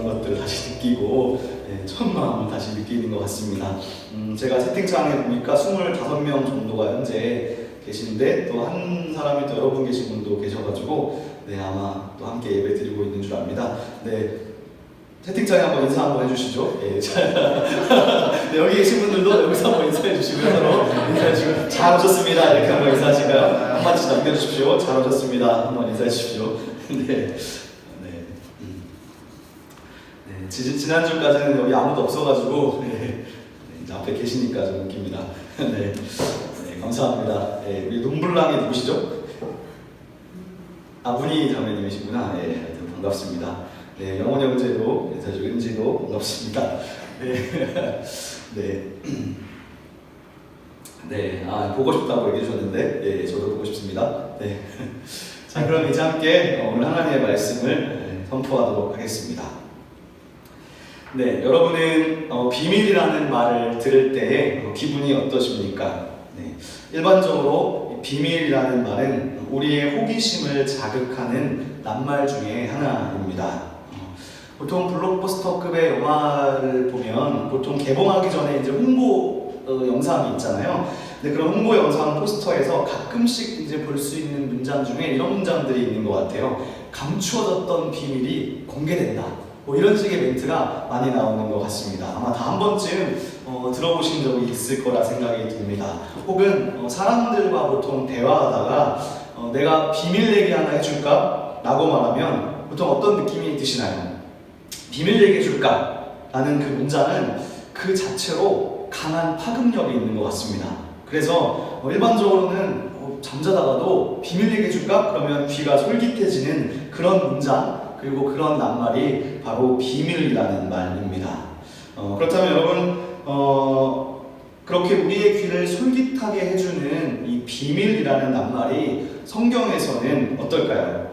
그런 것들을 다시 느끼고 처음 마음을 다시 느끼는 것 같습니다. 제가 채팅창에 보니까 25명 정도가 현재 계신데 또 한 사람이 또 여러분 계신 분도 계셔가지고 아마 또 함께 예배 드리고 있는 줄 압니다. 채팅창에 한번 인사 한번 해주시죠. 여기 계신 분들도 여기서 한번 인사해 주시고요. 서로 인사해 주시고 잘 오셨습니다. 이렇게 한번 인사하실까요? 한마디씩 남겨주십시오. 잘 오셨습니다. 한번 인사해 주십시오. 지난주까지는 여기 아무도 없어가지고 이제 앞에 계시니까 좀 웃깁니다. 감사합니다. 우리 눈블랑이 누구시죠? 문희 자매님이시구나. 하여튼 반갑습니다. 영원 형제도 인사해주고 은지도 반갑습니다. 보고 싶다고 얘기해 주셨는데 저도 보고 싶습니다. 자, 그럼 이제 함께 오늘 하나님의 말씀을 선포하도록 하겠습니다. 여러분은 비밀이라는 말을 들을 때 기분이 어떠십니까? 일반적으로 비밀이라는 말은 우리의 호기심을 자극하는 낱말 중에 하나입니다. 보통 블록버스터급의 영화를 보면 보통 개봉하기 전에 이제 홍보 영상이 있잖아요. 근데 그런 홍보 영상 포스터에서 가끔씩 이제 볼 수 있는 문장 중에 이런 문장들이 있는 것 같아요. 감추어졌던 비밀이 공개된다. 이런 식의 멘트가 많이 나오는 것 같습니다. 아마 다 한 번쯤 들어보신 적이 있을 거라 생각이 듭니다. 혹은 사람들과 보통 대화하다가 내가 비밀 얘기 하나 해줄까? 라고 말하면 보통 어떤 느낌이 드시나요? 비밀 얘기 해줄까? 라는 그 문장은 그 자체로 강한 파급력이 있는 것 같습니다. 그래서 일반적으로는 잠자다가도 비밀 얘기 해줄까? 그러면 귀가 솔깃해지는 그런 문장, 그리고 그런 낱말이 바로 비밀이라는 말입니다. 그렇다면 여러분, 그렇게 우리의 귀를 솔깃하게 해주는 이 비밀이라는 낱말이 성경에서는 어떨까요?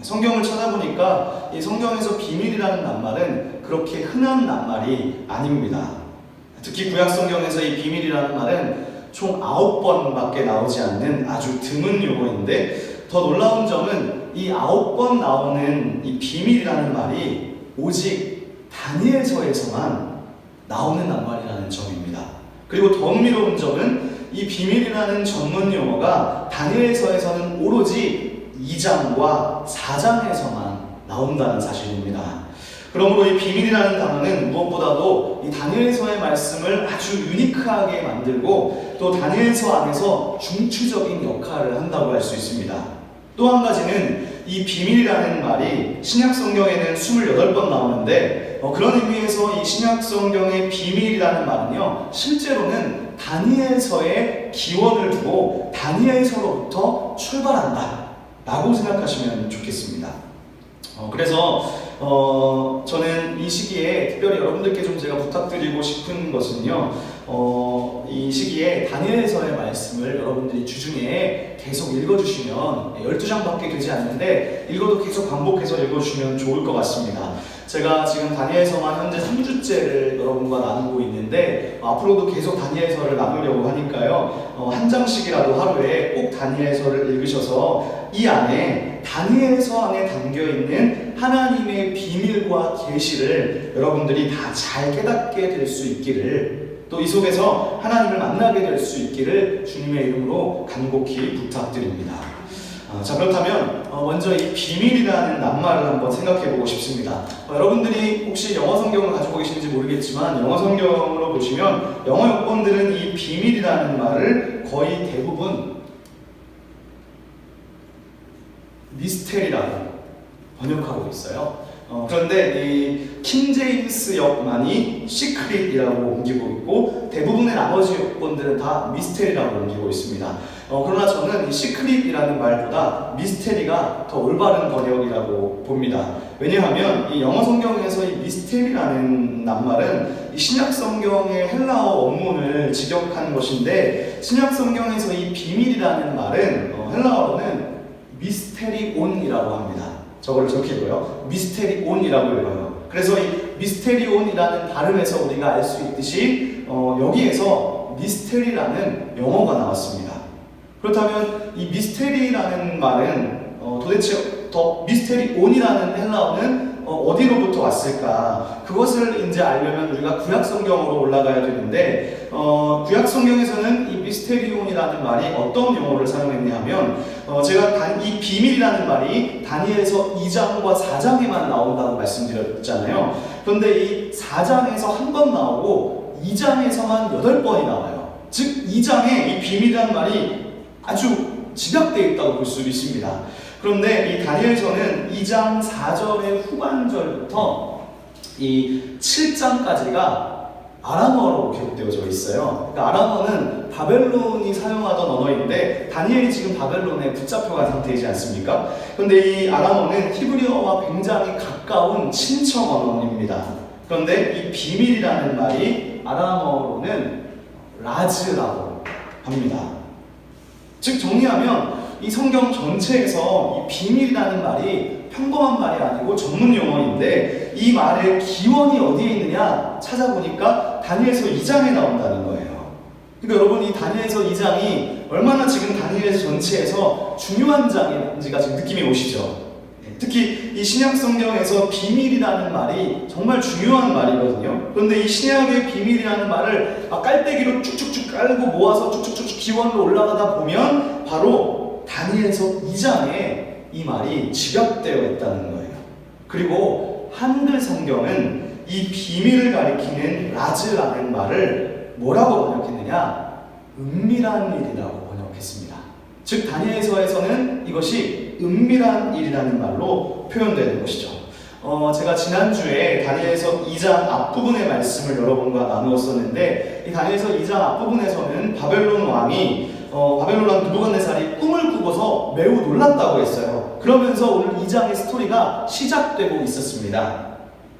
성경을 찾아보니까 이 성경에서 비밀이라는 낱말은 그렇게 흔한 낱말이 아닙니다. 특히 구약 성경에서 이 비밀이라는 말은 총 9번밖에 나오지 않는 아주 드문 용어인데, 더 놀라운 점은 이 9번 나오는 이 비밀이라는 말이 오직 다니엘서에서만 나오는 낱말이라는 점입니다. 그리고 더 흥미로운 점은 이 비밀이라는 전문 용어가 다니엘서에서는 오로지 2장과 4장에서만 나온다는 사실입니다. 그러므로 이 비밀이라는 단어는 무엇보다도 이 다니엘서의 말씀을 아주 유니크하게 만들고 또 다니엘서 안에서 중추적인 역할을 한다고 할 수 있습니다. 또 한 가지는 이 비밀이라는 말이 신약 성경에는 28번 나오는데 그런 의미에서 이 신약 성경의 비밀이라는 말은요, 실제로는 다니엘서에 기원을 두고 다니엘서로부터 출발한다 라고 생각하시면 좋겠습니다. 그래서 저는 이 시기에 특별히 여러분들께 좀 제가 부탁드리고 싶은 것은요, 이 시기에 다니엘서의 말씀을 여러분들이 주중에 계속 읽어주시면 12장밖에 되지 않는데 읽어도 계속 반복해서 읽어주시면 좋을 것 같습니다. 제가 지금 다니엘서만 현재 3주째를 여러분과 나누고 있는데 앞으로도 계속 다니엘서를 나누려고 하니까요, 한 장씩이라도 하루에 꼭 다니엘서를 읽으셔서 이 안에 다니엘서 안에 담겨있는 하나님의 비밀과 계시를 여러분들이 다 잘 깨닫게 될 수 있기를, 또 이 속에서 하나님을 만나게 될 수 있기를 주님의 이름으로 간곡히 부탁드립니다. 자, 그렇다면 먼저 이 비밀이라는 낱말을 한번 생각해 보고 싶습니다. 여러분들이 혹시 영어 성경을 가지고 계신지 모르겠지만 영어 성경으로 보시면 영어 역본들은 이 비밀이라는 말을 거의 대부분 미스테리라고 번역하고 있어요. 그런데 이 킹제임스 역만이 시크릿이라고 옮기고 있고 대부분의 나머지 역본들은 다 미스테리라고 옮기고 있습니다. 그러나 저는 이 시크릿이라는 말보다 미스테리가 더 올바른 번역이라고 봅니다. 왜냐하면 이 영어 성경에서 이 미스테리라는 낱말은 이 신약 성경의 헬라어 원문을 직역한 것인데, 신약 성경에서 이 비밀이라는 말은 헬라어로는 미스테리온이라고 합니다. 저걸 저렇게 읽어요. 미스테리온이라고 읽어요. 그래서 이 미스테리온이라는 발음에서 우리가 알 수 있듯이 여기에서 미스테리라는 영어가 나왔습니다. 그렇다면 이 미스테리라는 말은 도대체 더 미스테리온이라는 헬라어는 어디로부터 왔을까? 그것을 이제 알려면 우리가 구약 성경으로 올라가야 되는데, 구약 성경에서는 이 미스테리온이라는 말이 어떤 용어를 사용했냐 하면, 제가 이 비밀이라는 말이 다니엘서 2장과 4장에만 나온다고 말씀드렸잖아요. 그런데 이 4장에서 한 번 나오고 2장에서만 8번이 나와요. 즉 2장에 이 비밀이라는 말이 아주 집약되어 있다고 볼 수 있습니다. 그런데 이 다니엘서는 2장 4절의 후반절부터 이 7장까지가 아람어로 기록되어져 있어요. 그러니까 아람어는 바벨론이 사용하던 언어인데 다니엘이 지금 바벨론에 붙잡혀간 상태이지 않습니까? 그런데 이 아람어는 히브리어와 굉장히 가까운 친척 언어입니다. 그런데 이 비밀이라는 말이 아람어로는 라즈라고 합니다. 즉 정리하면 이 성경 전체에서 이 비밀이라는 말이 평범한 말이 아니고 전문 용어인데 이 말의 기원이 어디에 있느냐 찾아보니까 다니엘서 2장에 나온다는 거예요. 그러니까 여러분 이 다니엘서 2장이 얼마나 지금 다니엘서 전체에서 중요한 장인지가 지금 느낌이 오시죠? 특히 이 신약 성경에서 비밀이라는 말이 정말 중요한 말이거든요. 그런데 이 신약의 비밀이라는 말을 깔때기로 쭉쭉쭉 깔고 모아서 쭉쭉쭉 기원으로 올라가다 보면 바로 다니엘서 2장에 이 말이 집약되어 있다는 거예요. 그리고 한글 성경은 이 비밀을 가리키는 라즈라는 말을 뭐라고 번역했느냐? 은밀한 일이라고 번역했습니다. 즉 다니엘서에서는 이것이 은밀한 일이라는 말로 표현되는 것이죠. 제가 지난주에 다니엘서 2장 앞부분의 말씀을 여러분과 나누었었는데 이 다니엘서 2장 앞부분에서는 바벨론 왕이 바벨론 왕 느부갓네살이 꿈을 꾸고서 매우 놀랐다고 했어요. 그러면서 오늘 2장의 스토리가 시작되고 있었습니다.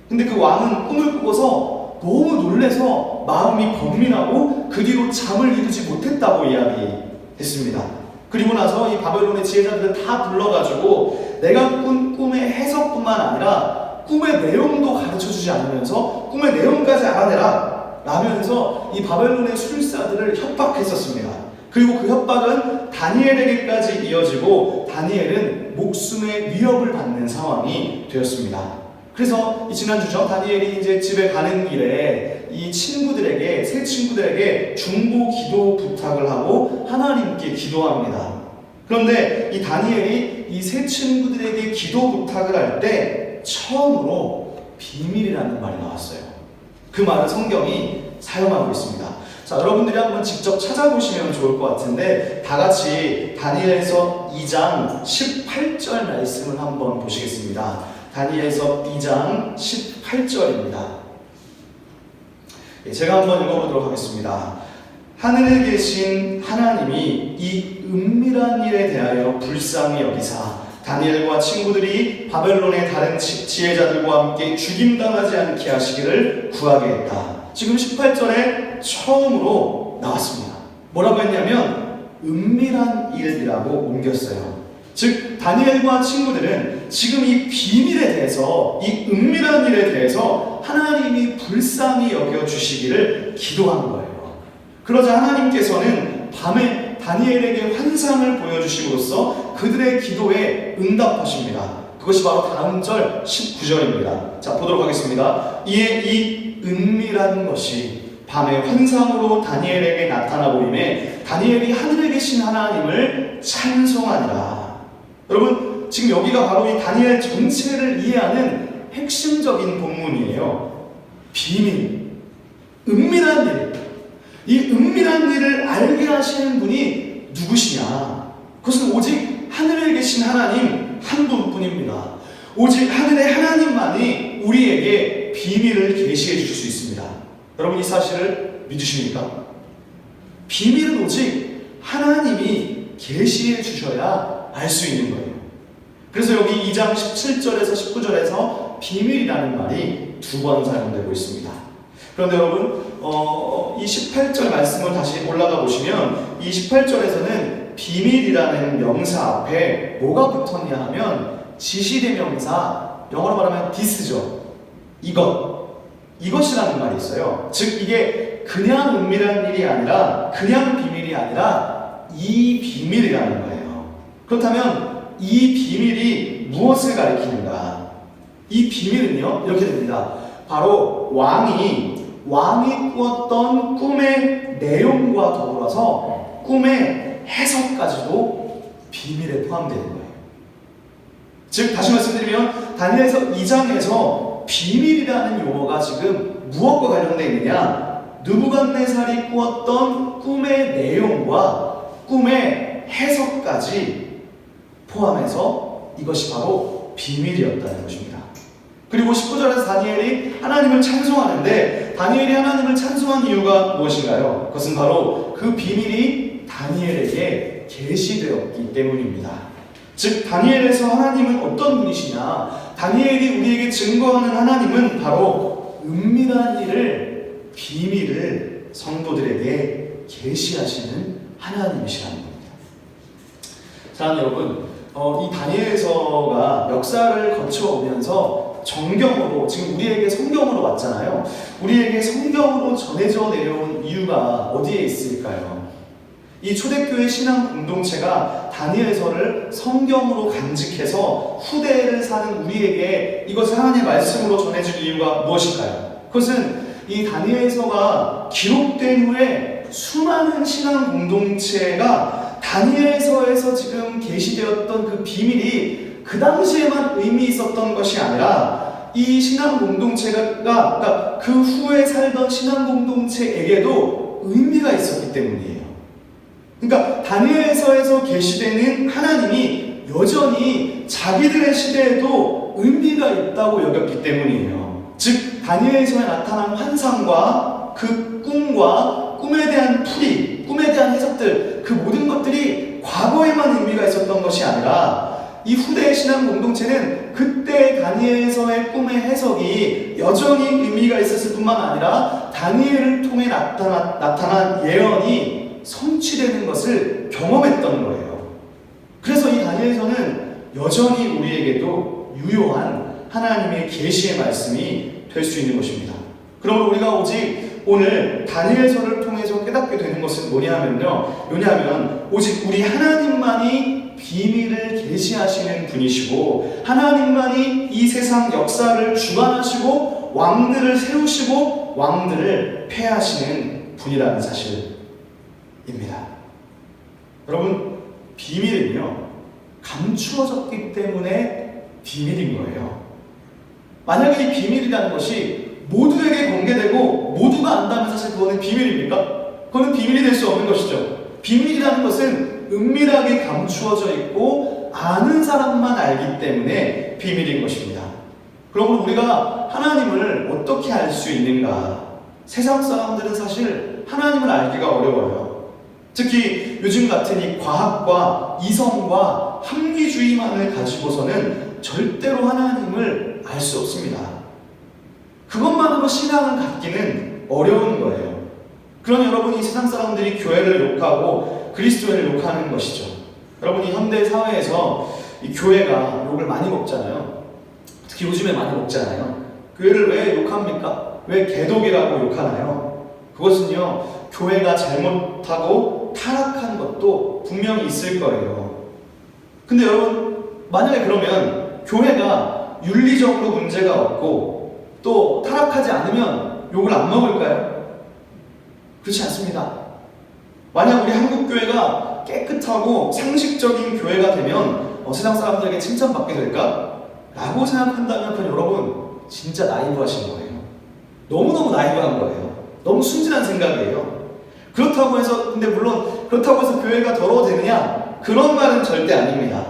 근데 그 왕은 꿈을 꾸고서 너무 놀래서 마음이 번민하고 그 뒤로 잠을 이루지 못했다고 이야기했습니다. 그리고 나서 이 바벨론의 지혜자들을 다 불러가지고 내가 꾼 꿈의 해석뿐만 아니라 꿈의 내용도 가르쳐주지 않으면서 꿈의 내용까지 알아내라 라면서 이 바벨론의 술사들을 협박했었습니다. 그리고 그 협박은 다니엘에게까지 이어지고 다니엘은 목숨의 위협을 받는 상황이 되었습니다. 그래서 이 지난주죠. 다니엘이 이제 집에 가는 길에 이 친구들에게, 새 친구들에게 중보 기도 부탁을 하고 하나님께 기도합니다. 그런데 이 다니엘이 이 새 친구들에게 기도 부탁을 할 때 처음으로 비밀이라는 말이 나왔어요. 그 말을 성경이 사용하고 있습니다. 자, 여러분들이 한번 직접 찾아보시면 좋을 것 같은데 다 같이 다니엘서 2장 18절 말씀을 한번 보시겠습니다. 다니엘서 2장 18절입니다. 제가 한번 읽어보도록 하겠습니다. 하늘에 계신 하나님이 이 은밀한 일에 대하여 불쌍히 여기사 다니엘과 친구들이 바벨론의 다른 지혜자들과 함께 죽임당하지 않게 하시기를 구하게 했다. 지금 18절에 처음으로 나왔습니다. 뭐라고 했냐면 은밀한 일이라고 옮겼어요. 즉 다니엘과 친구들은 지금 이 비밀에 대해서, 이 은밀한 일에 대해서 하나님이 불쌍히 여겨주시기를 기도한 거예요. 그러자 하나님께서는 밤에 다니엘에게 환상을 보여주심으로써 그들의 기도에 응답하십니다. 그것이 바로 다음 절 19절입니다. 자, 보도록 하겠습니다. 이에 이 은밀한 것이 밤에 환상으로 다니엘에게 나타나 보임에 다니엘이 하늘에 계신 하나님을 찬송하니라. 여러분, 지금 여기가 바로 이 다니엘 전체를 이해하는 핵심적인 본문이에요. 비밀, 은밀한 일. 이 은밀한 일을 알게 하시는 분이 누구시냐? 그것은 오직 하늘에 계신 하나님 한 분뿐입니다. 오직 하늘의 하나님만이 우리에게 비밀을 계시해 주실 수 있습니다. 여러분 이 사실을 믿으십니까? 비밀은 오직 하나님이 계시해 주셔야 알 수 있는 거예요. 그래서 여기 2장 17절에서 19절에서 비밀이라는 말이 2번 사용되고 있습니다. 그런데 여러분 이 18절 말씀을 다시 올라가 보시면 이 18절에서는 비밀이라는 명사 앞에 뭐가 붙었냐 하면 지시대명사, 영어로 말하면 this죠. 이것이라는 말이 있어요. 즉 이게 그냥 은밀한 일이 아니라, 그냥 비밀이 아니라 이 비밀이라는 거예요. 그렇다면 이 비밀이 무엇을 가리키는가? 이 비밀은요, 이렇게 됩니다. 바로 왕이 꾸었던 꿈의 내용과 더불어서 꿈의 해석까지도 비밀에 포함되는 거예요. 즉, 다시 말씀드리면 다니엘서 2장에서 비밀이라는 용어가 지금 무엇과 관련되어 있느냐? 느부갓네살이 꾸었던 꿈의 내용과 꿈의 해석까지 포함해서 이것이 바로 비밀이었다는 것입니다. 그리고 19절에서 다니엘이 하나님을 찬송하는데, 다니엘이 하나님을 찬송한 이유가 무엇인가요? 그것은 바로 그 비밀이 다니엘에게 계시되었기 때문입니다. 즉, 다니엘에서 하나님은 어떤 분이시냐? 다니엘이 우리에게 증거하는 하나님은 바로 은밀한 일을, 비밀을 성도들에게 계시하시는 하나님이시라는 겁니다. 자, 여러분, 이 다니엘서가 역사를 거쳐오면서 정경으로, 지금 우리에게 성경으로 왔잖아요. 우리에게 성경으로 전해져 내려온 이유가 어디에 있을까요? 이 초대교회 신앙 공동체가 다니엘서를 성경으로 간직해서 후대를 사는 우리에게 이것을 하나님의 말씀으로 전해줄 이유가 무엇일까요? 그것은 이 다니엘서가 기록된 후에 수많은 신앙 공동체가 다니엘서에서 지금 계시되었던 그 비밀이 그 당시에만 의미 있었던 것이 아니라 이 신앙 공동체가, 그러니까 그 후에 살던 신앙 공동체에게도 의미가 있었기 때문이에요. 그러니까 다니엘서에서 계시되는 하나님이 여전히 자기들의 시대에도 의미가 있다고 여겼기 때문이에요. 즉, 다니엘서에 나타난 환상과 그 꿈과 꿈에 대한 풀이, 꿈에 대한 해석들, 그 모든 것들이 과거에만 의미가 있었던 것이 아니라 이 후대의 신앙 공동체는 그때 다니엘서의 꿈의 해석이 여전히 의미가 있었을 뿐만 아니라 다니엘을 통해 나타난 예언이 성취되는 것을 경험했던 거예요. 그래서 이 다니엘서는 여전히 우리에게도 유효한 하나님의 계시의 말씀이 될 수 있는 것입니다. 그러므로 우리가 오직 오늘 다니엘서를 통해서 깨닫게 되는 것은 뭐냐면 오직 우리 하나님만이 비밀을 계시하시는 분이시고, 하나님만이 이 세상 역사를 주관하시고 왕들을 세우시고 왕들을 폐하시는 분이라는 사실입니다. 여러분, 비밀은요, 감추어졌기 때문에 비밀인 거예요. 만약에 이 비밀이라는 것이 모두에게 공개되고 모두가 안다면 사실 그거는 비밀입니까? 그거는 비밀이 될 수 없는 것이죠. 비밀이라는 것은 은밀하게 감추어져 있고 아는 사람만 알기 때문에 비밀인 것입니다. 그러므로 우리가 하나님을 어떻게 알 수 있는가? 세상 사람들은 사실 하나님을 알기가 어려워요. 특히 요즘 같은 이 과학과 이성과 합리주의만을 가지고서는 절대로 하나님을 알 수 없습니다. 그것만으로 신앙을 갖기는 어려운 거예요. 그러니 여러분, 이 세상 사람들이 교회를 욕하고 그리스도를 욕하는 것이죠. 여러분, 이 현대 사회에서 이 교회가 욕을 많이 먹잖아요. 특히 요즘에 많이 먹잖아요. 교회를 왜 욕합니까? 왜 개독이라고 욕하나요? 그것은요, 교회가 잘못하고 타락한 것도 분명히 있을 거예요. 근데 여러분, 만약에 그러면 교회가 윤리적으로 문제가 없고 또 타락하지 않으면 욕을 안 먹을까요? 그렇지 않습니다. 만약 우리 한국교회가 깨끗하고 상식적인 교회가 되면 세상 사람들에게 칭찬받게 될까? 라고 생각한다면 그건 여러분 진짜 나이브하신 거예요. 너무너무 나이브한 거예요. 너무 순진한 생각이에요. 그렇다고 해서, 근데 물론 그렇다고 해서 교회가 더러워지느냐? 그런 말은 절대 아닙니다.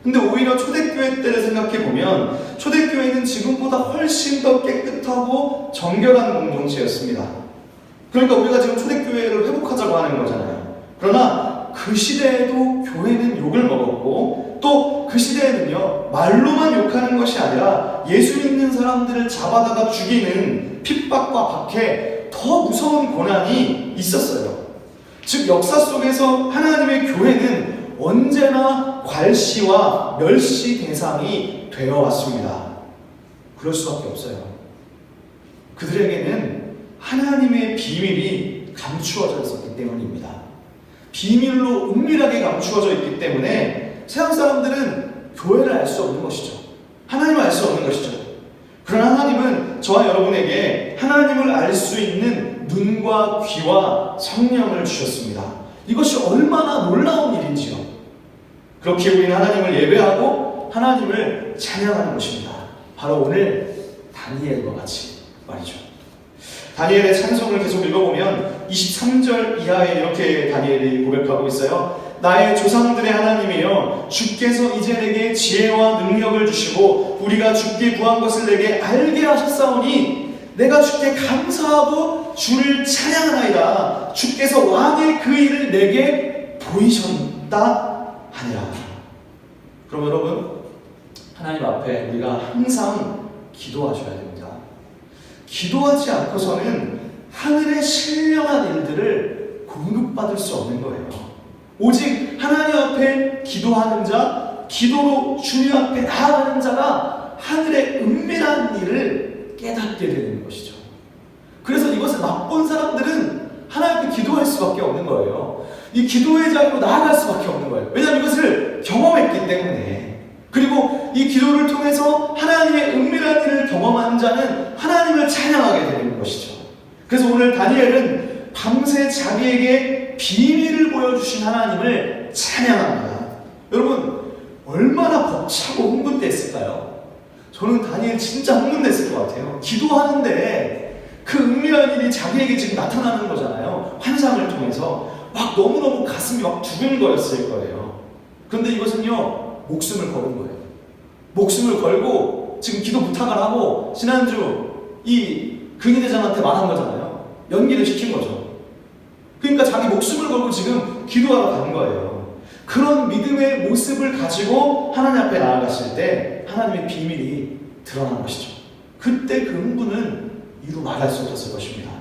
근데 오히려 초대교회 때를 생각해보면 초대교회는 지금보다 훨씬 더 깨끗하고 정결한 공동체였습니다. 그러니까 우리가 지금 초대교회를 회복하자고 하는 거잖아요. 그러나 그 시대에도 교회는 욕을 먹었고, 또 그 시대에는요, 말로만 욕하는 것이 아니라 예수 믿는 사람들을 잡아다가 죽이는 핍박과 박해, 더 무서운 고난이 있었어요. 즉, 역사 속에서 하나님의 교회는 언제나 괄시와 멸시 대상이 되어 왔습니다. 그럴 수밖에 없어요. 그들에게는 하나님의 비밀이 감추어져 있었기 때문입니다. 비밀로 은밀하게 감추어져 있기 때문에 세상 사람들은 교회를 알 수 없는 것이죠. 하나님을 알 수 없는 것이죠. 그러나 하나님은 저와 여러분에게 하나님을 알 수 있는 눈과 귀와 성령을 주셨습니다. 이것이 얼마나 놀라운 일인지요. 그렇게 우리는 하나님을 예배하고 하나님을 찬양하는 것입니다. 바로 오늘 다니엘과 같이 말이죠. 다니엘의 찬송을 계속 읽어보면 23절 이하에 이렇게 다니엘이 고백하고 있어요. 나의 조상들의 하나님이여, 주께서 이제 내게 지혜와 능력을 주시고 우리가 주께 구한 것을 내게 알게 하셨사오니 내가 주께 감사하고 주를 찬양하나이다. 주께서 왕의 그 일을 내게 보이셨다 하니라. 그럼 여러분, 하나님 앞에 우리가 항상 기도하셔야 됩니다. 기도하지 않고서는 하늘의 신령한 일들을 공급받을 수 없는 거예요. 오직 하나님 앞에 기도하는 자, 기도로 주님 앞에 나아가는 자가 하늘의 은밀한 일을 깨닫게 되는 것이죠. 그래서 이것을 맛본 사람들은 하나님 앞에 기도할 수밖에 없는 거예요. 이 기도의 자리로 나아갈 수밖에 없는 거예요. 왜냐하면 이것을 경험했기 때문에. 그리고 이 기도를 통해서 하나님의 은밀한 일을 경험한 자는 하나님을 찬양하게 되는 것이죠. 그래서 오늘 다니엘은 밤새 자기에게 비밀을 보여주신 하나님을 찬양합니다. 여러분, 얼마나 벅차고 흥분됐을까요? 저는 다니엘 진짜 흥분됐을 것 같아요. 기도하는데 그 은밀한 일이 자기에게 지금 나타나는 거잖아요. 환상을 통해서 막 너무너무 가슴이 막 두근거렸을 거예요. 그런데 이것은요, 목숨을 걸은 거예요. 목숨을 걸고 지금 기도 부탁을 하고 지난주 이 근위대장한테 말한 거잖아요. 연기를 시킨 거죠. 그러니까 자기 목숨을 걸고 지금 기도하러 간 거예요. 그런 믿음의 모습을 가지고 하나님 앞에 나아갔을 때 하나님의 비밀이 드러난 것이죠. 그때 그 흥분은 이루 말할 수 없었을 것입니다.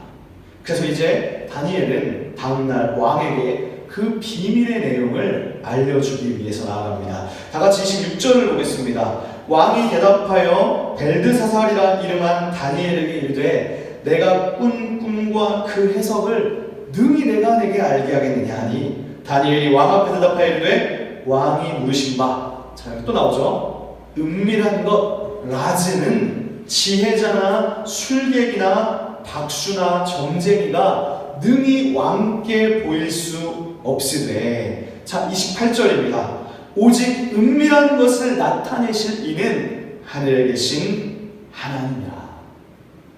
그래서 이제 다니엘은 다음날 왕에게 그 비밀의 내용을 알려주기 위해서 나아갑니다. 다같이 26절을 보겠습니다. 왕이 대답하여 벨드사살이라 이름한 다니엘에게 이르되 내가 꾼 꿈과 그 해석을 능히 내가 내게 알게 하겠느냐 하니 다니엘이 왕 앞에 대답하여 이르되 왕이 물으신 바, 자 여기 또 나오죠. 은밀한 것 라즈는 지혜자나 술객이나 박수나 정쟁이가 능히 왕께 보일 수 없으되. 자 28절입니다. 오직 은밀한 것을 나타내실 이는 하늘에 계신 하나님이라.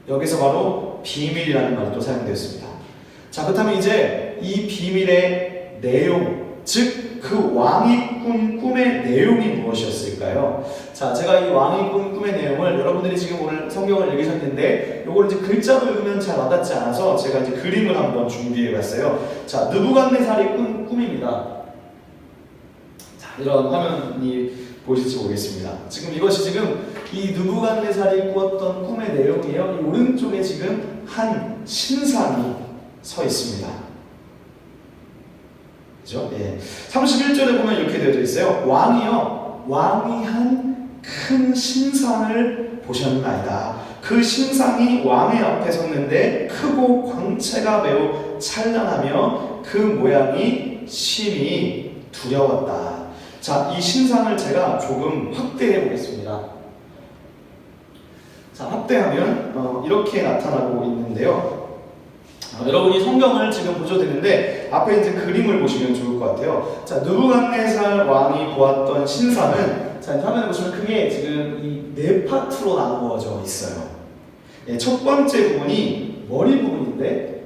여기서 바로 비밀이라는 말이 또 사용되었습니다. 자 그렇다면 이제 이 비밀의 내용, 즉 그 왕이 꾼 꿈의 내용이 무엇이었을까요? 자, 제가 이 왕이 꾼 꿈의 내용을 여러분들이 지금 오늘 성경을 읽으셨는데 요걸 이제 글자로 읽으면 잘 와닿지 않아서 제가 이제 그림을 한번 준비해봤어요. 자, 느부갓네살이 꾼 꿈입니다. 자, 이런 화면이 보실지 모르겠습니다. 지금 이것이 지금 이 느부갓네살이 꾸었던 꿈의 내용이에요. 이 오른쪽에 지금 한 신상이 서 있습니다. 그죠? 예. 31절에 보면 이렇게 되어져 있어요. 왕이 한 큰 신상을 보셨나이다. 그 신상이 왕의 앞에 섰는데 크고 광채가 매우 찬란하며 그 모양이 심히 두려웠다. 자, 이 신상을 제가 조금 확대해 보겠습니다. 자, 확대하면 이렇게 나타나고 있는데요. 여러분이 성경을 지금 보셔도 되는데 앞에 이제 그림을 보시면 좋을 것 같아요. 자, 느부갓네살 왕이 보았던 신상은 자, 화면에 보시면 크게 지금 이 네 파트로 나누어져 있어요. 예, 첫 번째 부분이 머리 부분인데,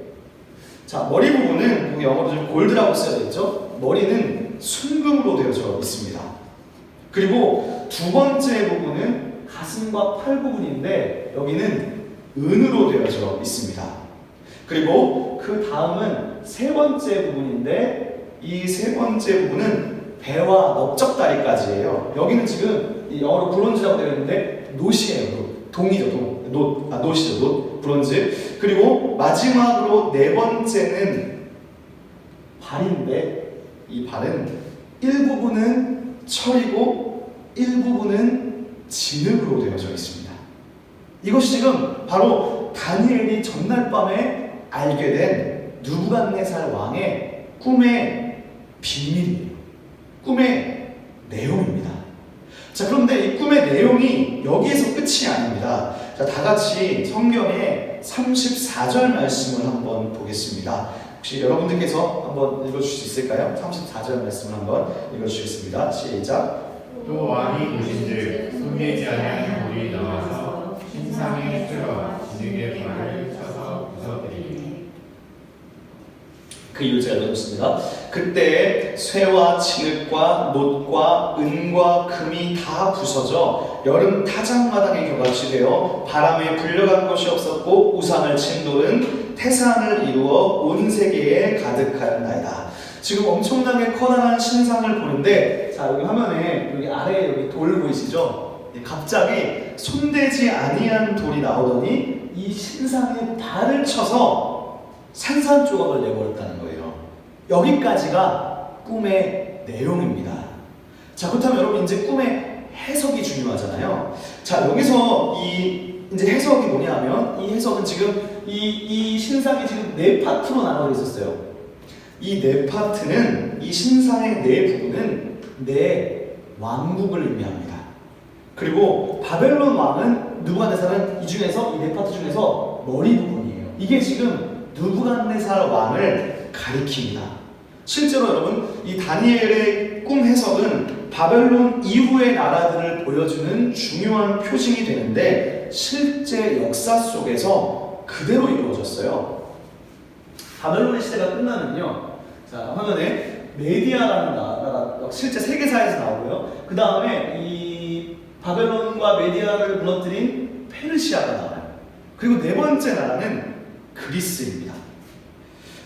자, 머리 부분은 여기 영어로 좀 골드라고 쓰여져 있죠. 머리는 순금으로 되어져 있습니다. 그리고 두 번째 부분은 가슴과 팔 부분인데 여기는 은으로 되어져 있습니다. 그리고 그 다음은 세 번째 부분인데 이 세 번째 부분은 배와 넓적다리까지예요. 여기는 지금 영어로 브론즈라고 되어 있는데 놋이에요. 동이죠, 동. 놋이죠, 놋, 브론즈. 그리고 마지막으로 네 번째는 발인데 이 발은 일부분은 철이고 일부분은 진흙으로 되어져 있습니다. 이것이 지금 바로 다니엘이 전날 밤에 알게 된 느부갓네살 왕의 꿈의 비밀이에요. 꿈의 내용입니다. 자, 그런데 이 꿈의 내용이 여기에서 끝이 아닙니다. 자, 다 같이 성경의 34절 말씀을 한번 보겠습니다. 혹시 여러분들께서 한번 읽어주실 수 있을까요? 34절 말씀을 한번 읽어주시겠습니다. 시작. 또 왕이 보신즉 손대지 아니하는 돌이 나와서 신상의 쇠와 진흙의 발을 쳐서 부숴드리니. 그 이유 제가 읽었습니다. 그때 쇠와 진흙과 놋과 은과 금이 다 부서져 여름 타작마당에 겨같이 되어 바람에 불려간 것이 없었고 우상을 친 돌은 태산을 이루어 온 세계에 가득하였나이다. 지금 엄청나게 커다란 신상을 보는데, 자, 여기 화면에 여기 아래에 여기 돌 보이시죠? 갑자기 손대지 아니한 돌이 나오더니 이 신상에 발을 쳐서 산산조각을 내버렸다는 거예요. 여기까지가 꿈의 내용입니다. 자, 그렇다면 여러분 이제 꿈의 해석이 중요하잖아요. 자, 여기서 이제 해석이 뭐냐면, 이 해석은 지금 이 신상이 지금 네 파트로 나눠져 있었어요. 이 네 파트는, 이 신상의 네 부분은 네 왕국을 의미합니다. 그리고 바벨론 왕은 느부갓네살은 이 중에서, 이 네 파트 중에서 머리 부분이에요. 이게 지금 느부갓네살 왕을 가리킵니다. 실제로 여러분, 이 다니엘의 꿈 해석은 바벨론 이후의 나라들을 보여주는 중요한 표징이 되는데, 실제 역사 속에서 그대로 이루어졌어요. 바벨론의 시대가 끝나면요, 자, 화면에 메디아라는 나라가 실제 세계사에서 나오고요. 그 다음에 이 바벨론과 메디아를 무너뜨린 페르시아가 나와요. 그리고 네 번째 나라는 그리스입니다.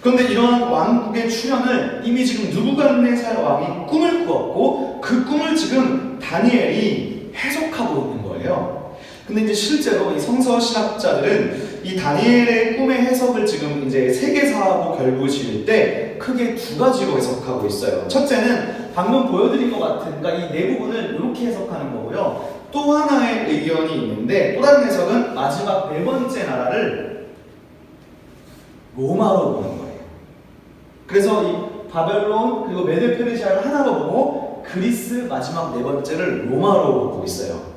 그런데 이러한 왕국의 출현을 이미 지금 느부갓네살 왕이 꿈을 꾸었고, 그 꿈을 지금 다니엘이 해석하고 있는 거예요. 근데 이제 실제로 이 성서 신학자들은 이 다니엘의 꿈의 해석을 지금 이제 세계사하고 결부 지을 때 크게 두 가지로 해석하고 있어요. 첫째는 방금 보여드린 것 같은, 그러니까 이 네 부분을 이렇게 해석하는 거고요. 또 하나의 의견이 있는데, 또 다른 해석은 마지막 네 번째 나라를 로마로 보는 거예요. 그래서 이 바벨론 그리고 메데 페르시아를 하나로 보고 그리스 마지막 네 번째를 로마로 보고 있어요.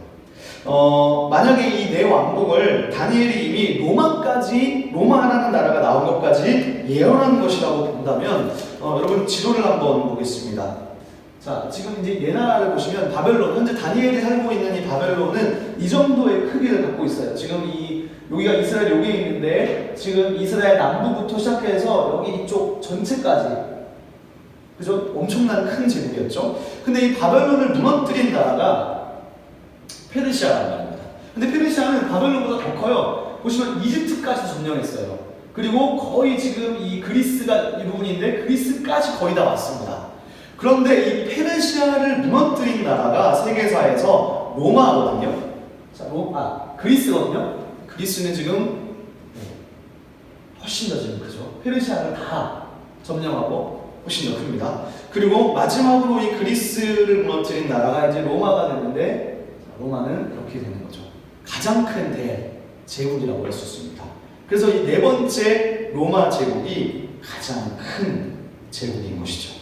만약에 이 네 왕국을 다니엘이 이미 로마라는 나라가 나온 것까지 예언한 것이라고 본다면, 여러분 지도를 한번 보겠습니다. 자, 지금 이제 이 나라를 보시면 바벨론, 현재 다니엘이 살고 있는 이 바벨론은 이 정도의 크기를 갖고 있어요. 지금 여기가 이스라엘 여기에 있는데, 지금 이스라엘 남부부터 시작해서 여기 이쪽 전체까지, 그죠? 엄청난 큰 제국이었죠. 근데 이 바벨론을 무너뜨린 나라가 페르시아라는 말입니다. 근데 페르시아는 바벨론보다 더 커요. 보시면 이집트까지 점령했어요. 그리고 거의 지금 이 그리스가 이 부분인데 그리스까지 거의 다 왔습니다. 그런데 이 페르시아를 무너뜨린 나라가 세계사에서 로마거든요. 자, 그리스거든요. 그리스는 지금 훨씬 더 지금 크죠. 페르시아를 다 점령하고 훨씬 더 큽니다. 그리고 마지막으로 이 그리스를 무너뜨린 나라가 이제 로마가 됐는데, 로마는 이렇게 되는 거죠. 가장 큰 대제국이라고 할 수 있습니다. 그래서 이 네 번째 로마 제국이 가장 큰 제국인 것이죠.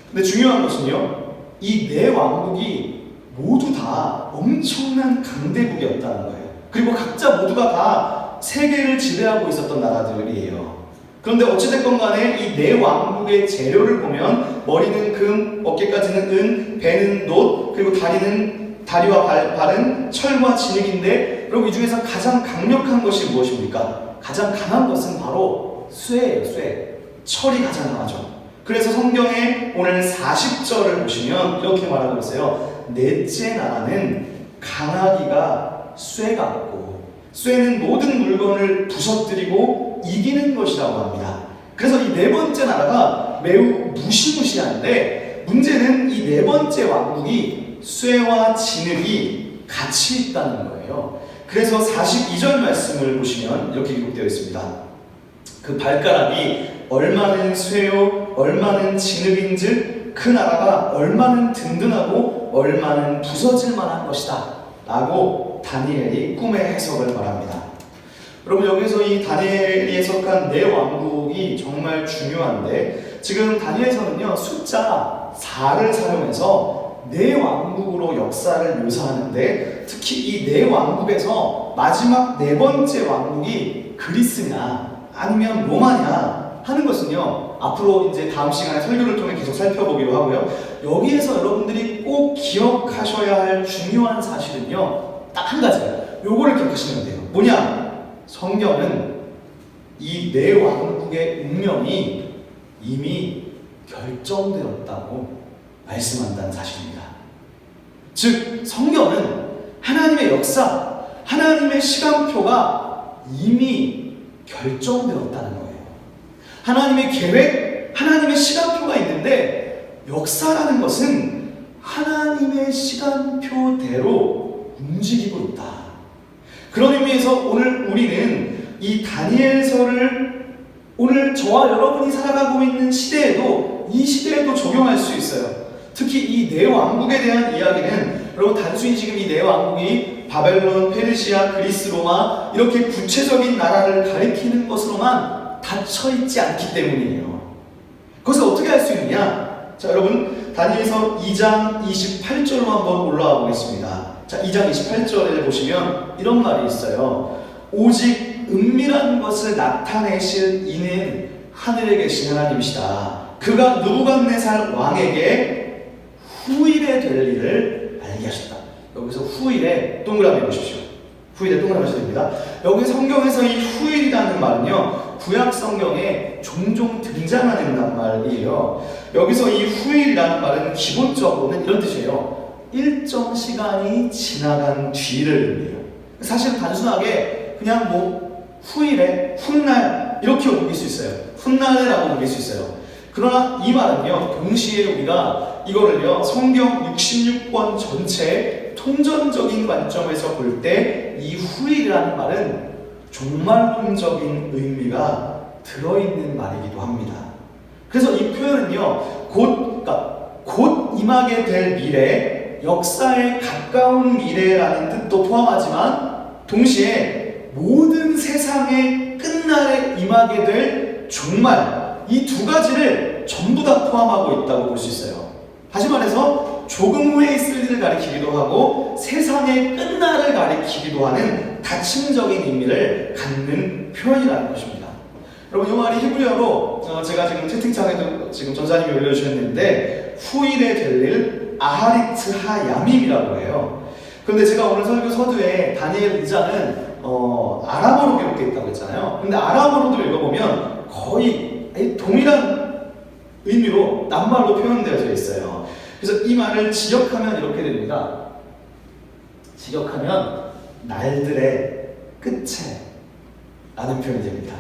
근데 중요한 것은요, 이 네 왕국이 모두 다 엄청난 강대국이었다는 거예요. 그리고 각자 모두가 다 세계를 지배하고 있었던 나라들이에요. 그런데 어찌됐건 간에 이 네 왕국의 재료를 보면 머리는 금, 어깨까지는 은, 배는 놋, 그리고 다리와 발은 철과 진흙인데, 그럼 이 중에서 가장 강력한 것이 무엇입니까? 가장 강한 것은 바로 쇠예요. 쇠. 철이 가장 강하죠. 그래서 성경에 오늘 40절을 보시면 이렇게 말하고 있어요. 넷째 나라는 강하기가 쇠 같고, 쇠는 모든 물건을 부서뜨리고 이기는 것이라고 합니다. 그래서 이 네 번째 나라가 매우 무시무시한데, 문제는 이 네 번째 왕국이 쇠와 진흙이 같이 있다는 거예요. 그래서 42절 말씀을 보시면 이렇게 기록되어 있습니다. 그 발가락이 얼마는 쇠요 얼마는 진흙인즉 그 나라가 얼마는 든든하고 얼마는 부서질 만한 것이다 라고 다니엘이 꿈의 해석을 말합니다. 여러분, 여기서 이 다니엘이 해석한 네 왕국이 정말 중요한데, 지금 다니엘서는요 숫자 4를 사용해서 네 왕국으로 역사를 묘사하는데, 특히 이 네 왕국에서 마지막 네 번째 왕국이 그리스냐 아니면 로마냐 하는 것은요, 앞으로 이제 다음 시간에 설교를 통해 계속 살펴보기로 하고요. 여기에서 여러분들이 꼭 기억하셔야 할 중요한 사실은요, 딱 한 가지예요. 요거를 기억하시면 돼요. 뭐냐? 성경은 이 네 왕국의 운명이 이미 결정되었다고 말씀한다는 사실입니다. 즉, 성경은 하나님의 역사, 하나님의 시간표가 이미 결정되었다는 거예요. 하나님의 계획, 하나님의 시간표가 있는데, 역사라는 것은 하나님의 시간표대로 움직이고 있다. 그런 의미에서 오늘 우리는 이 다니엘서를 오늘 저와 여러분이 살아가고 있는 시대에도, 이 시대에도 적용할 수 있어요. 특히 이 네 왕국에 대한 이야기는 여러분 단순히 지금 이 네 왕국이 바벨론, 페르시아, 그리스, 로마 이렇게 구체적인 나라를 가리키는 것으로만 닫혀있지 않기 때문이에요. 그것을 어떻게 할 수 있느냐? 자, 여러분 다니엘서 2장 28절로 한번 올라와 보겠습니다. 자, 2장 28절에 보시면 이런 말이 있어요. 오직 은밀한 것을 나타내실 이는 하늘에 계신 하나님이시다. 그가 느부갓네살 왕에게 후일에 될 일을 알게 하셨다. 여기서 후일에 동그라미 보십시오. 후일에 동그라미 하셔야 됩니다. 여기 성경에서 이 후일이라는 말은요, 구약 성경에 종종 등장하는 말이에요. 여기서 이 후일이라는 말은 기본적으로는 이런 뜻이에요. 일정 시간이 지나간 뒤를 의미해요. 사실 단순하게 그냥 뭐 후일에, 훗날 이렇게 옮길 수 있어요. 훗날에라고 옮길 수 있어요. 그러나 이 말은요, 동시에 우리가 이거를요, 성경 66권 전체 통전적인 관점에서 볼 때 이 후일이라는 말은 종말론적인 의미가 들어있는 말이기도 합니다. 그래서 이 표현은요, 곧 임하게 될 미래, 역사에 가까운 미래라는 뜻도 포함하지만 동시에 모든 세상의 끝날에 임하게 될 종말, 이 두 가지를 전부 다 포함하고 있다고 볼 수 있어요. 다시 말해서 조금 후에 있을 일을 가리키기도 하고 세상의 끝날을 가리키기도 하는 다층적인 의미를 갖는 표현이라는 것입니다. 여러분, 이 말이 히브리어로 제가 지금 채팅창에도 지금 전사님이 올려주셨는데 후일에 될 일 아하리트 하야밈이라고 해요. 그런데 제가 오늘 설교 서두에 다니엘 2장은 아람어로 기록되어 있다고 했잖아요. 근데 아람어로도 읽어보면 거의 동일한 의미로 낱말로 표현되어져 있어요. 그래서 이 말을 직역하면 이렇게 됩니다. 직역하면 날들의 끝에 라는 표현이 됩니다.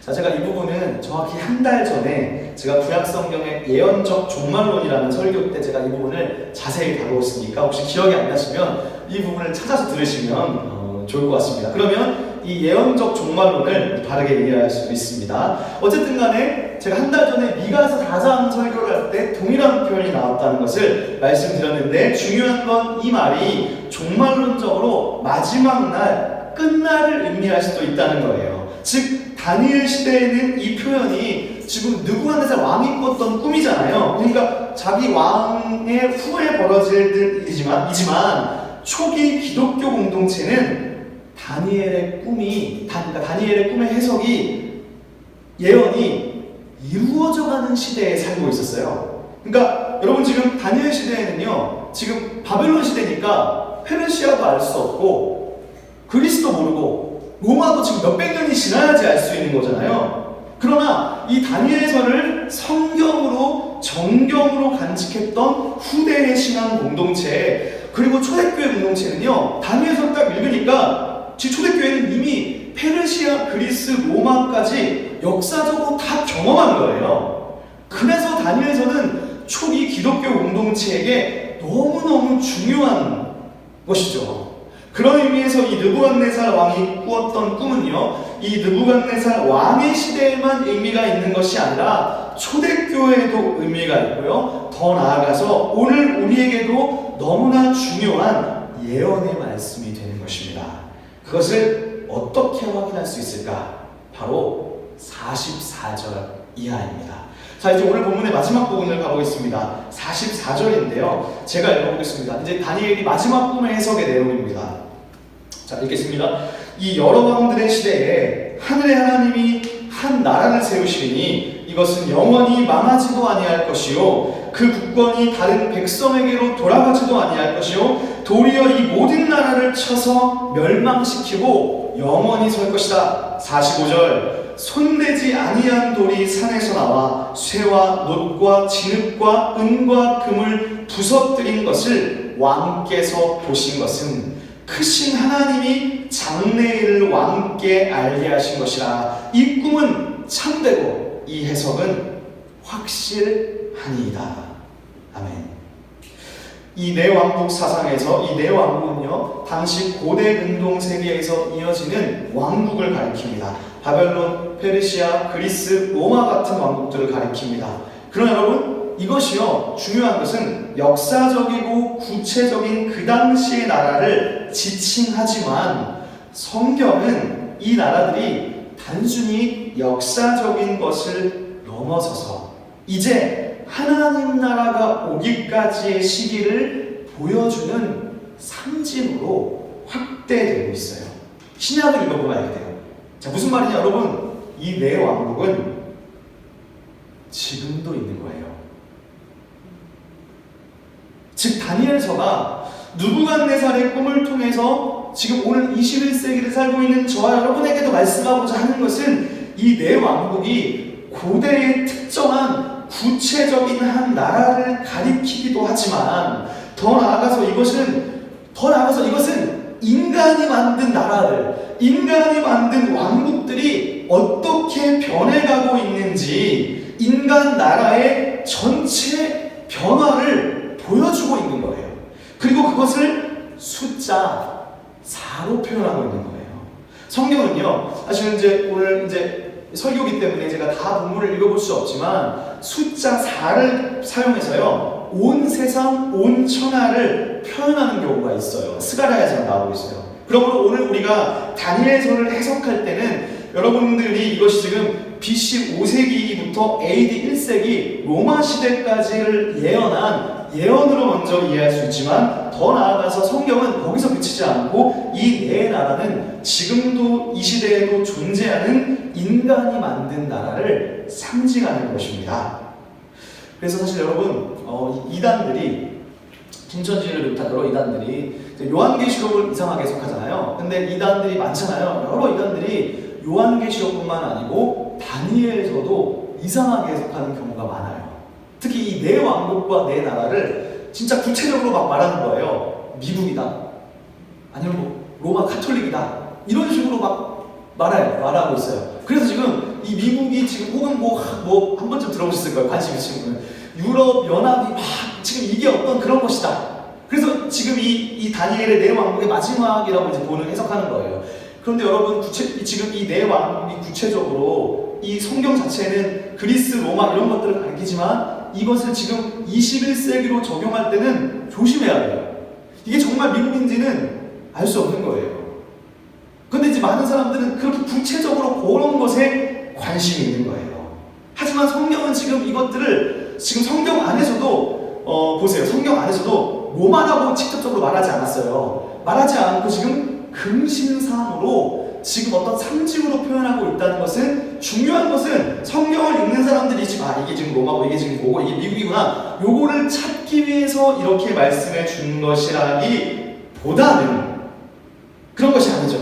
자, 제가 이 부분은 정확히 한 달 전에 제가 구약성경의 예언적 종말론이라는 설교 때 제가 이 부분을 자세히 다루었으니까 혹시 기억이 안 나시면 이 부분을 찾아서 들으시면 좋을 것 같습니다. 그러면 이 예언적 종말론을 바르게 이해할 수 있습니다. 어쨌든 간에 제가 한 달 전에 미가서 4장 설교를 할 때 동일한 표현이 나왔다는 것을 말씀드렸는데, 중요한 건 이 말이 종말론적으로 마지막 날, 끝날을 의미할 수도 있다는 거예요. 즉 다니엘 시대에는 이 표현이 지금 느부갓네살 왕이 꿨던 꿈이잖아요. 그러니까 자기 왕의 후에 벌어질 일이지만 초기 기독교 공동체는 다니엘의 다니엘의 꿈의 해석이, 예언이 이루어져가는 시대에 살고 있었어요. 그러니까 여러분 지금 다니엘 시대에는요, 지금 바벨론 시대니까 페르시아도 알 수 없고 그리스도 모르고 로마도 지금 몇백 년이 지나야지 알 수 있는 거잖아요. 그러나 이 다니엘서를 성경으로 정경으로 간직했던 후대의 신앙 공동체, 그리고 초대교회 공동체는요, 다니엘서 딱 읽으니까 지금 초대교회는 이미 페르시아, 그리스, 로마까지 역사적으로 다 경험한 거예요. 그래서 다니엘서는 초기 기독교 공동체에게 너무너무 중요한 것이죠. 그런 의미에서 이 느부갓네살 왕이 꾸었던 꿈은요, 이 느부갓네살 왕의 시대에만 의미가 있는 것이 아니라 초대교회에도 의미가 있고요, 더 나아가서 오늘 우리에게도 너무나 중요한 예언의 말씀이 되는 것입니다. 그것을 어떻게 확인할 수 있을까? 바로 44절 이하입니다. 자, 이제 오늘 본문의 마지막 부분을 가보겠습니다. 44절인데요. 제가 읽어보겠습니다. 이제 다니엘이 마지막 꿈의 해석의 내용입니다. 자, 읽겠습니다. 이 여러 왕들의 시대에 하늘의 하나님이 한 나라를 세우시리니 이것은 영원히 망하지도 아니할 것이요 그 국권이 다른 백성에게로 돌아가지도 아니할 것이요 도리어 이 모든 나라를 쳐서 멸망시키고 영원히 설 것이다. 45절 손대지 아니한 돌이 산에서 나와 쇠와 놋과 진흙과 은과 금을 부서뜨린 것을 왕께서 보신 것은 크신 하나님이 장래일을 왕께 알게 하신 것이라. 이 꿈은 참되고 이 해석은 확실하니이다. 아멘. 이 네 왕국 사상에서 이 네 왕국은요, 당시 고대 근동 세계에서 이어지는 왕국을 가리킵니다. 바벨론, 페르시아, 그리스, 로마 같은 왕국들을 가리킵니다. 그러나 여러분, 이것이요, 중요한 것은 역사적이고 구체적인 그 당시의 나라를 지칭하지만 성경은 이 나라들이 단순히 역사적인 것을 넘어서서 이제 하나님 나라가 오기까지의 시기를 보여주는 상징으로 확대되고 있어요. 신약을 읽어보면 알게 돼요. 자, 무슨 말이냐 여러분, 이 네 왕국은 지금도 있는 거예요. 즉 다니엘서가 느부갓네살의 꿈을 통해서 지금 오늘 21세기를 살고 있는 저와 여러분에게도 말씀하고자 하는 것은 이 네 왕국이 고대의 특정한 구체적인 한 나라를 가리키기도 하지만 더 나아가서 이것은 인간이 만든 나라들, 인간이 만든 왕국들이 어떻게 변해가고 있는지 인간 나라의 전체 변화를 보여주고 있는 거예요. 그리고 그것을 숫자 4로 표현하고 있는 거예요. 성경은요, 사실은 이제 오늘 설교기 때문에 제가 다 본문을 읽어볼 수 없지만 숫자 4를 사용해서요, 온 세상, 온 천하를 표현하는 경우가 있어요. 스가랴에서 나오고 있어요. 그러므로 오늘 우리가 다니엘서를 해석할 때는 여러분들이 이것이 지금 BC 5세기부터 AD 1세기 로마 시대까지를 예언한 예언으로 먼저 이해할 수 있지만 더 나아가서 성경은 거기서 그치지 않고 이 네 나라는 지금도 이 시대에도 존재하는 인간이 만든 나라를 상징하는 것입니다. 그래서 사실 여러분, 이단들이 김천지를 비롯하여 이단들이 요한계시록을 이상하게 해석하잖아요. 근데 이단들이 많잖아요. 여러 이단들이 요한계시록뿐만 아니고 다니엘서도 이상하게 해석하는 경우가 많아요. 특히 이 네 왕국과 네 나라를 진짜 구체적으로 막 말하는 거예요. 미국이다, 아니면 뭐 로마 카톨릭이다, 이런 식으로 막 말하고 있어요. 그래서 지금 이 미국이 지금 혹은 뭐 한 번쯤 들어보셨을 거예요. 관심 있으신 분은 유럽 연합이 막 지금 이게 어떤 그런 것이다. 그래서 지금 이 다니엘의 네 왕국의 마지막이라고 이제 본을 해석하는 거예요. 그런데 여러분, 지금 이 네 왕국이 구체적으로 이 성경 자체는 그리스, 로마 이런 것들을 가리키지만 이것을 지금 21세기로 적용할 때는 조심해야 돼요. 이게 정말 미국인지는 알 수 없는 거예요. 그런데 이제 많은 사람들은 그렇게 구체적으로 그런 것에 관심이 있는 거예요. 하지만 성경은 지금 이것들을 지금 성경 안에서도 보세요. 성경 안에서도 로마라고 직접적으로 말하지 않았어요. 말하지 않고 지금 금신상으로 지금 어떤 상징으로 표현하고 있다는 것은, 중요한 것은 성경을 읽는 사람들이 지금 이게 지금 로마고 이게 지금 뭐고 이게 미국이구나, 요거를 찾기 위해서 이렇게 말씀해 준 것이라기보다는 그런 것이 아니죠.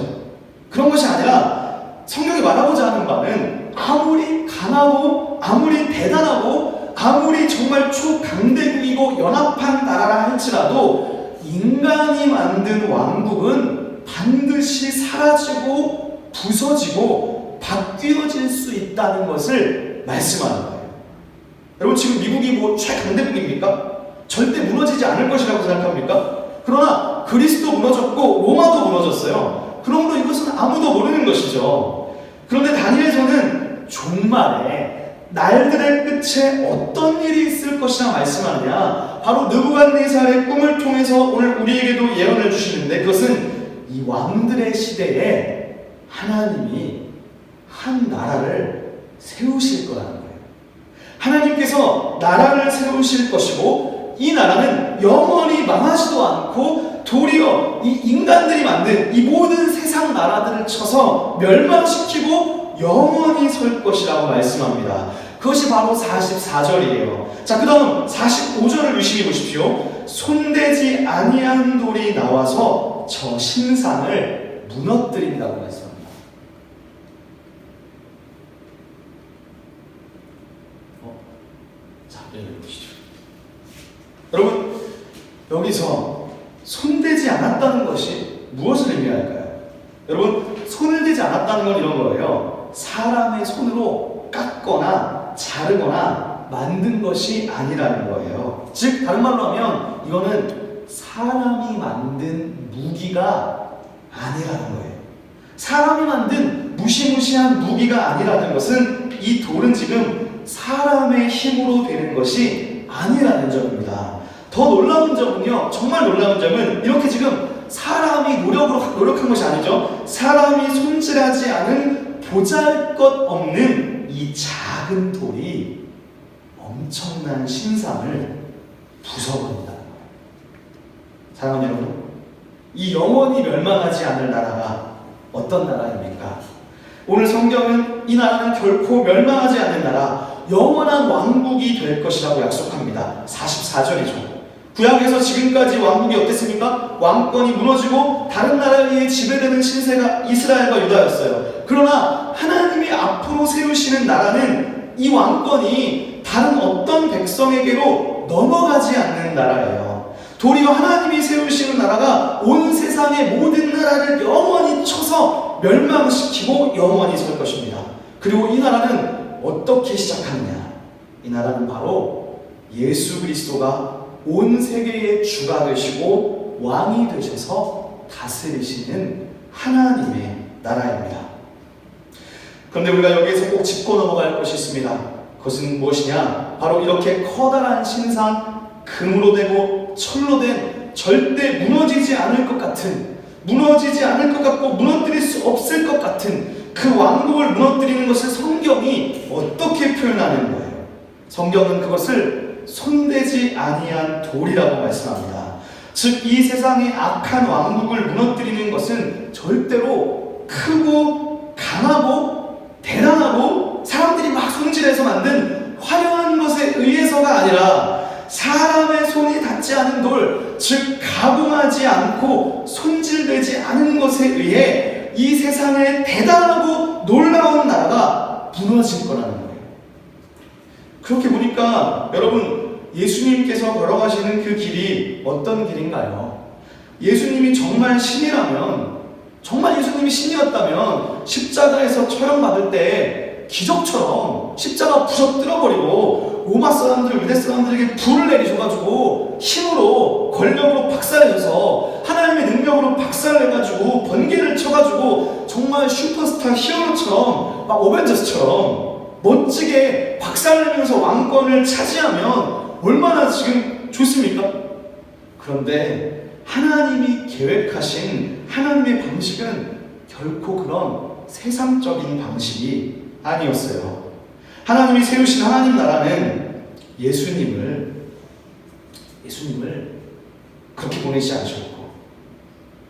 그런 것이 아니라 성경이 말하고자 하는 바는 아무리 강하고 아무리 대단하고 아무리 정말 초강대국이고 연합한 나라라 할지라도 인간이 만든 왕국은 반드시 사라지고 부서지고 바뀌어질 수 있다는 것을 말씀하는 거예요. 여러분, 지금 미국이 뭐 최강대국입니까? 절대 무너지지 않을 것이라고 생각합니까? 그러나 그리스도 무너졌고 로마도 무너졌어요. 그러므로 이것은 아무도 모르는 것이죠. 그런데 다니엘서는 종말에 날들의 끝에 어떤 일이 있을 것이라 말씀하느냐, 바로 느부갓네살의 꿈을 통해서 오늘 우리에게도 예언을 주시는데, 그것은 이 왕들의 시대에 하나님이 한 나라를 세우실 거라는 거예요. 하나님께서 나라를 세우실 것이고 이 나라는 영원히 망하지도 않고 도리어 이 인간들이 만든 이 모든 세상 나라들을 쳐서 멸망시키고 영원히 설 것이라고 말씀합니다. 그것이 바로 44절이에요. 자, 그 다음 45절을 유심히 보십시오. 손대지 아니한 돌이 나와서 저 신상을 무너뜨린다고 말씀합니다. 자, 여기 보시죠. 여러분, 여기서 손대지 않았다는 것이 무엇을 의미할까요? 여러분, 손을 대지 않았다는 건 이런 거예요. 사람의 손으로 깎거나 자르거나 만든 것이 아니라는 거예요. 즉, 다른 말로 하면 이거는 사람이 만든 무기가 아니라는 거예요. 사람이 만든 무시무시한 무기가 아니라는 것은 이 돌은 지금 사람의 힘으로 되는 것이 아니라는 점입니다. 더 놀라운 점은요, 정말 놀라운 점은 이렇게 지금 사람이 노력한 것이 아니죠. 사람이 손질하지 않은 보잘것없는 이 작은 돌이 엄청난 신상을 부숴버린다는 거예요. 사랑하는 여러분, 이 영원히 멸망하지 않을 나라가 어떤 나라입니까? 오늘 성경은 이 나라는 결코 멸망하지 않는 나라, 영원한 왕국이 될 것이라고 약속합니다. 44절이죠. 구약에서 지금까지 왕국이 어땠습니까? 왕권이 무너지고 다른 나라에 의해 지배되는 신세가 이스라엘과 유다였어요. 그러나 하나님이 앞으로 세우시는 나라는 이 왕권이 다른 어떤 백성에게로 넘어가지 않는 나라예요. 도리어 하나님이 세우시는 나라가 온 세상의 모든 나라를 영원히 쳐서 멸망시키고 영원히 설 것입니다. 그리고 이 나라는 어떻게 시작하느냐? 이 나라는 바로 예수 그리스도가 온 세계의 주가 되시고 왕이 되셔서 다스리시는 하나님의 나라입니다. 그런데 우리가 여기에서 꼭 짚고 넘어갈 것이 있습니다. 그것은 무엇이냐? 바로 이렇게 커다란 신상, 금으로 되고 철로 된 절대 무너지지 않을 것 같은, 무너지지 않을 것 같고 무너뜨릴 수 없을 것 같은 그 왕국을 무너뜨리는 것을 성경이 어떻게 표현하는 거예요? 성경은 그것을 손대지 아니한 돌이라고 말씀합니다. 즉, 이 세상의 악한 왕국을 무너뜨리는 것은 절대로 크고 강하고 대단하고 사람들이 막 손질해서 만든 화려한 것에 의해서가 아니라 사람의 손이 닿지 않은 돌, 즉 가공하지 않고 손질되지 않은 것에 의해 이 세상의 대단하고 놀라운 나라가 무너질 거라는 거예요. 그렇게 보니까 여러분, 예수님께서 걸어가시는 그 길이 어떤 길인가요? 예수님이 정말 신이라면, 정말 예수님이 신이었다면 십자가에서 처형받을 때 기적처럼 십자가 부서뜨려버리고 로마 사람들, 유대 사람들에게 불을 내리셔가지고 힘으로, 권력으로 박살내셔서 하나님의 능력으로 박살내가지고 번개를 쳐가지고 정말 슈퍼스타 히어로처럼, 막 어벤져스처럼 멋지게 박살내면서 왕권을 차지하면 얼마나 지금 좋습니까? 그런데 하나님이 계획하신 하나님의 방식은 결코 그런 세상적인 방식이 아니었어요. 하나님이 세우신 하나님 나라는 예수님을 그렇게 보내지 않으셨고,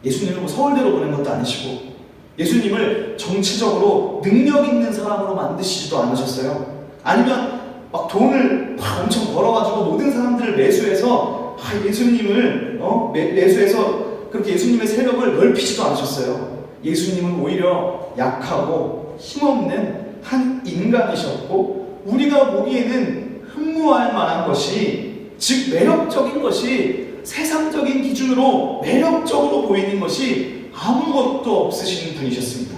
예수님을 뭐 서울대로 보낸 것도 아니시고, 예수님을 정치적으로 능력 있는 사람으로 만드시지도 않으셨어요. 아니면 막 돈을 막 엄청 벌어가지고 모든 사람들을 매수해서 예수님을 매수해서 그렇게 예수님의 세력을 넓히지도 않으셨어요. 예수님은 오히려 약하고 힘없는 한 인간이셨고, 우리가 보기에는 흠모할 만한 것이, 즉 매력적인 것이, 세상적인 기준으로 매력적으로 보이는 것이 아무것도 없으신 분이셨습니다.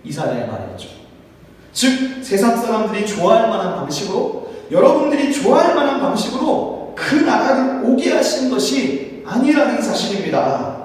이사야의 말이었죠. 즉 세상 사람들이 좋아할 만한 방식으로, 여러분들이 좋아할 만한 방식으로 그 나라를 오게 하신 것이 아니라는 사실입니다.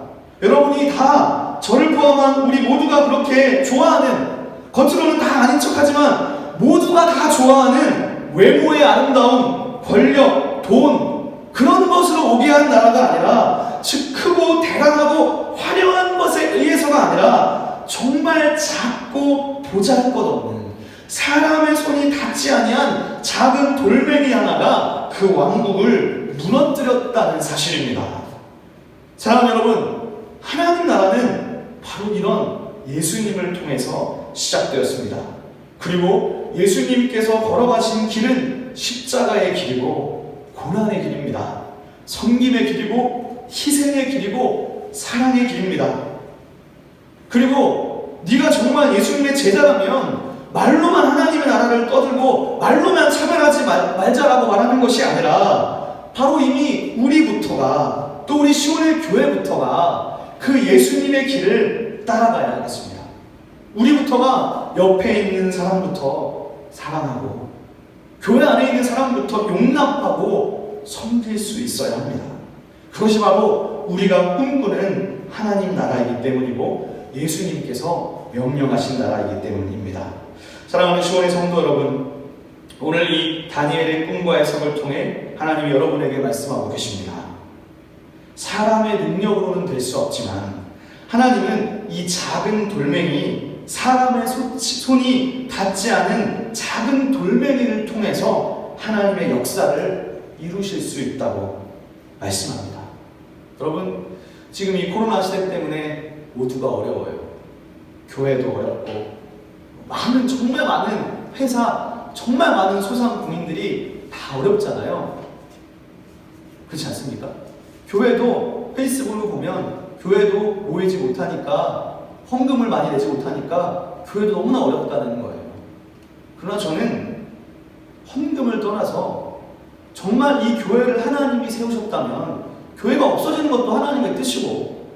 여러분이 다, 저를 포함한 우리 모두가 그렇게 좋아하는, 겉으로는 다 아닌 척하지만 모두가 다 좋아하는 외모의 아름다움, 권력, 돈, 그런 것으로 오게 한 나라가 아니라, 즉 크고 대단하고 화려한 것에 의해서가 아니라 정말 작고 보잘것없는, 사람의 손이 닿지 아니한 작은 돌멩이 하나가 그 왕국을 무너뜨렸다는 사실입니다. 사랑하는 여러분, 하나님 나라는 바로 이런 예수님을 통해서 시작되었습니다. 그리고 예수님께서 걸어가신 길은 십자가의 길이고 고난의 길입니다. 섬김의 길이고 희생의 길이고 사랑의 길입니다. 그리고 네가 정말 예수님의 제자라면 말로만 하나님의 나라를 떠들고 말로만 차별하지 말자라고 말하는 것이 아니라 바로 이미 우리부터가, 또 우리 시온의 교회부터가 그 예수님의 길을 따라가야 하겠습니다. 우리부터가 옆에 있는 사람부터 사랑하고 교회 안에 있는 사람부터 용납하고 섬길 수 있어야 합니다. 그것이 바로 우리가 꿈꾸는 하나님 나라이기 때문이고 예수님께서 명령하신 나라이기 때문입니다. 사랑하는 시온의 성도 여러분, 오늘 이 다니엘의 꿈과 해석을 통해 하나님이 여러분에게 말씀하고 계십니다. 사람의 능력으로는 될 수 없지만 하나님은 이 작은 돌멩이, 사람의 손이 닿지 않은 작은 돌멩이를 통해서 하나님의 역사를 이루실 수 있다고 말씀합니다. 여러분, 지금 이 코로나 시대 때문에 모두가 어려워요. 교회도 어렵고 정말 많은 회사, 정말 많은 소상공인들이 다 어렵잖아요. 그렇지 않습니까? 교회도 페이스북을 보면 교회도 모이지 못하니까, 헌금을 많이 내지 못하니까 교회도 너무나 어렵다는 거예요. 그러나 저는 헌금을 떠나서 정말 이 교회를 하나님이 세우셨다면 교회가 없어지는 것도 하나님의 뜻이고,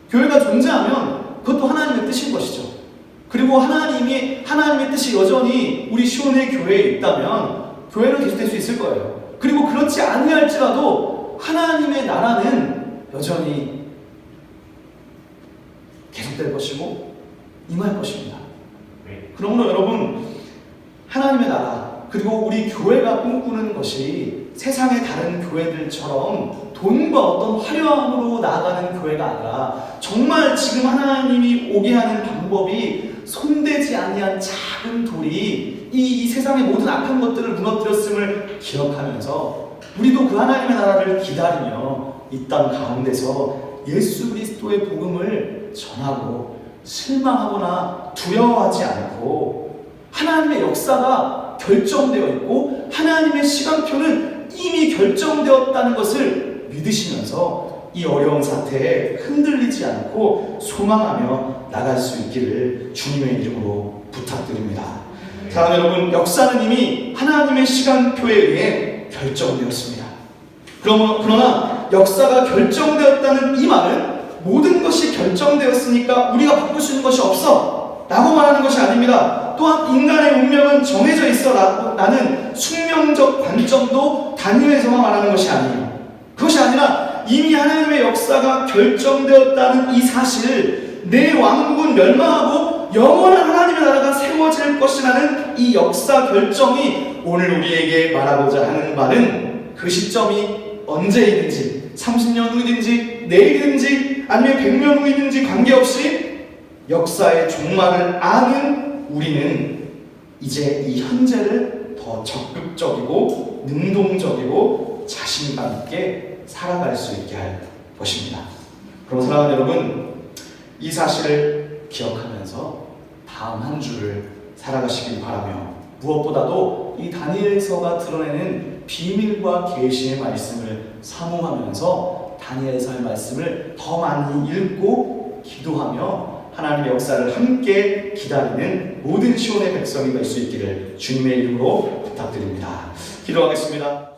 교회가 존재하면 그것도 하나님의 뜻인 것이죠. 그리고 하나님의 뜻이 여전히 우리 시온의 교회에 있다면 교회는 계속될 수 있을 거예요. 그리고 그렇지 아니할지라도 하나님의 나라는 여전히 계속될 것이고 임할 것입니다. 그러므로 여러분, 하나님의 나라 그리고 우리 교회가 꿈꾸는 것이 세상의 다른 교회들처럼 돈과 어떤 화려함으로 나아가는 교회가 아니라 정말 지금 하나님이 오게 하는 방법이 손대지 아니한 작은 돌이 이 세상의 모든 악한 것들을 무너뜨렸음을 기억하면서 우리도 그 하나님의 나라를 기다리며 이 땅 가운데서 예수 그리스도의 복음을 전하고 실망하거나 두려워하지 않고 하나님의 역사가 결정되어 있고 하나님의 시간표는 이미 결정되었다는 것을 믿으시면서 이 어려운 사태에 흔들리지 않고 소망하며 나갈 수 있기를 주님의 이름으로 부탁드립니다. 사랑하는 여러분, 역사는 이미 하나님의 시간표에 의해 결정되었습니다. 그러나 역사가 결정되었다는 이 말은 모든 것이 결정되었으니까 우리가 바꿀 수 있는 것이 없어 라고 말하는 것이 아닙니다. 또한 인간의 운명은 정해져 있어 라는 숙명적 관점도 다니엘서만 말하는 것이 아니에요. 그것이 아니라 이미 하나님의 역사가 결정되었다는 이 사실, 내 왕국은 멸망하고 영원한 하나님의 나라가 세워질 것이라는 이 역사 결정이 오늘 우리에게 말하고자 하는 말은 그 시점이 언제이든지 30년 후이든지 내일이든지 아니면 100년 후이든지 관계없이 역사의 종말을 아는 우리는 이제 이 현재를 더 적극적이고 능동적이고 자신감 있게 살아갈 수 있게 할 것입니다. 그럼 사랑하는 여러분, 이 사실을 기억하면서 다음 한 주를 살아가시길 바라며 무엇보다도 이 다니엘서가 드러내는 비밀과 계시의 말씀을 사모하면서 다니엘서의 말씀을 더 많이 읽고 기도하며 하나님의 역사를 함께 기다리는 모든 시온의 백성이 될 수 있기를 주님의 이름으로 부탁드립니다. 기도하겠습니다.